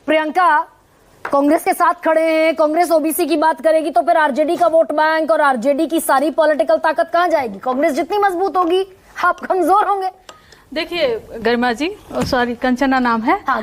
प्रियंका, कांग्रेस के साथ खड़े हैं, कांग्रेस ओबीसी की बात करेगी तो फिर आरजेडी का वोट बैंक और आरजेडी की सारी पॉलिटिकल ताकत कहां जाएगी? कांग्रेस जितनी मजबूत होगी आप कमजोर होंगे। देखिए गरिमा जी, सॉरी कंचना नाम है। हाँ।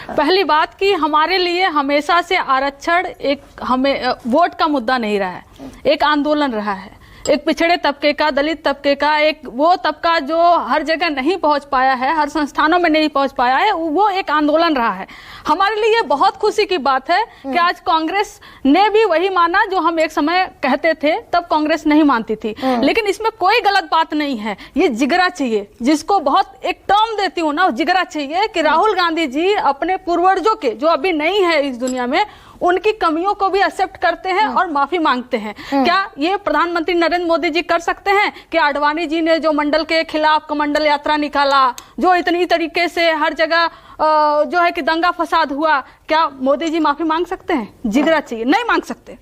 पहली बात कि हमारे लिए हमेशा से आरक्षण एक हमें वोट का मुद्दा नहीं रहा है, एक आंदोलन रहा है। एक पिछड़े तबके का, दलित तबके का, एक वो तबका जो हर जगह नहीं पहुंच पाया है, हर संस्थानों में नहीं पहुंच पाया है, वो एक आंदोलन रहा है। हमारे लिए बहुत खुशी की बात है कि आज कांग्रेस ने भी वही माना जो हम एक समय कहते थे, तब कांग्रेस नहीं मानती थी। लेकिन इसमें कोई गलत बात नहीं है। ये जिगरा चाहिए, जिसको बहुत एक टर्म देती हूँ ना, जिगरा चाहिए कि राहुल गांधी जी अपने पूर्वजों के, जो अभी नहीं है इस दुनिया में, उनकी कमियों को भी एक्सेप्ट करते हैं और माफी मांगते हैं। क्या ये प्रधानमंत्री नरेंद्र मोदी जी कर सकते हैं कि आडवाणी जी ने जो मंडल के खिलाफ कमंडल यात्रा निकाला, जो इतनी तरीके से हर जगह जो है कि दंगा फसाद हुआ, क्या मोदी जी माफी मांग सकते हैं? जिगरा चाहिए, नहीं मांग सकते।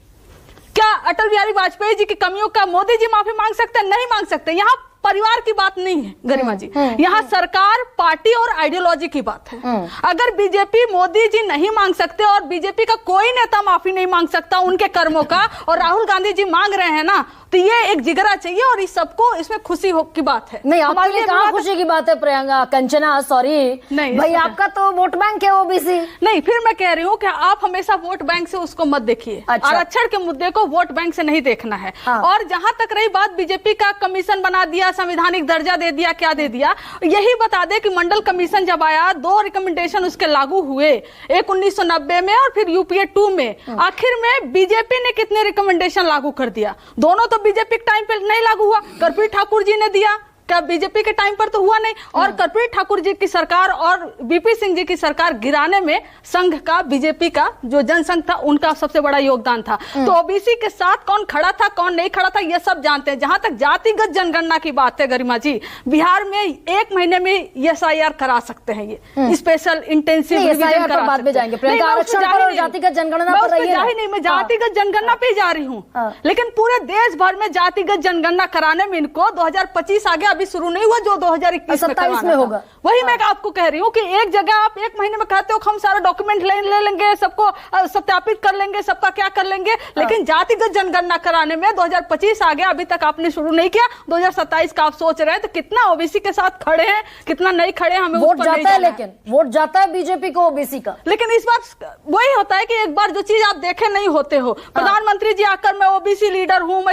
क्या अटल बिहारी वाजपेयी जी की कमियों का मोदी जी माफी मांग सकते हैं? नहीं मांग सकते। यहाँ परिवार की बात नहीं है गरिमा जी, यहाँ सरकार, पार्टी और आइडियोलॉजी की बात है। अगर बीजेपी, मोदी जी नहीं मांग सकते और बीजेपी का कोई नेता माफी नहीं मांग सकता उनके कर्मों का, और राहुल गांधी जी मांग रहे हैं ना, तो ये एक जिगरा चाहिए और इस सबको इसमें खुशी की बात है। नहीं, हमारे लिए कहाँ खुशी की बात है प्रियंका? कंचना सॉरी, नहीं भाई आपका तो वोट बैंक है ओबीसी। नहीं, फिर मैं कह रही हूँ कि आप हमेशा वोट बैंक से उसको मत देखिए। अच्छा। आरक्षण के मुद्दे को वोट बैंक से नहीं देखना है। और जहां तक रही बात बीजेपी का, कमीशन बना दिया, संवैधानिक दर्जा दे दिया, क्या दे दिया, यही बता दे कि मंडल कमीशन जब आया, 2 रिकमेंडेशन उसके लागू हुए, एक 1990 में और फिर यूपीए 2 में। आखिर में बीजेपी ने कितने रिकमेंडेशन लागू कर दिया? दोनों तो बीजेपी के टाइम पे नहीं लागू हुआ, कर्पूरी ठाकुर जी ने दिया, क्या बीजेपी के टाइम पर तो हुआ नहीं। और कर्पूरी ठाकुर जी की सरकार और बीपी सिंह जी की सरकार गिराने में संघ का, बीजेपी का जो जनसंघ था, उनका सबसे बड़ा योगदान था। तो ओबीसी के साथ कौन खड़ा था, कौन नहीं खड़ा था, ये सब जानते हैं। जहां तक जातिगत जनगणना की बात है गरिमा जी, बिहार में 1 महीने में एसआईआर करा सकते हैं, ये स्पेशल इंटेंसिव रिवीजन करा बाद में जाएंगे। जातिगत जनगणना पर नहीं, मैं जातिगत जनगणना पे जा रही हूँ। लेकिन पूरे देश भर में जातिगत जनगणना कराने में इनको 2025 आगे अभी शुरू नहीं हुआ, जो 2021 में होगा। वही मैं आपको कह रही हूँ कि एक जगह आप 1 महीने में कहते हो कि हम सारा डॉक्यूमेंट ले लेंगे, सबको सत्यापित कर लेंगे, सबका क्या कर लेंगे, लेकिन जातिगत जनगणना कराने में 2025 आ गया, अभी तक आपने शुरू नहीं किया। 2027 का आप सोच रहे हैं, तो कितना ओबीसी के साथ खड़े हैं, कितना नहीं खड़े, हमें वोट जाता है, लेकिन वोट जाता है बीजेपी को ओबीसी का। लेकिन इस बार वही होता है कि एक बार जो चीज आप देखे नहीं होते हो। प्रधानमंत्री जी आकर मैं ओबीसी लीडर हूं,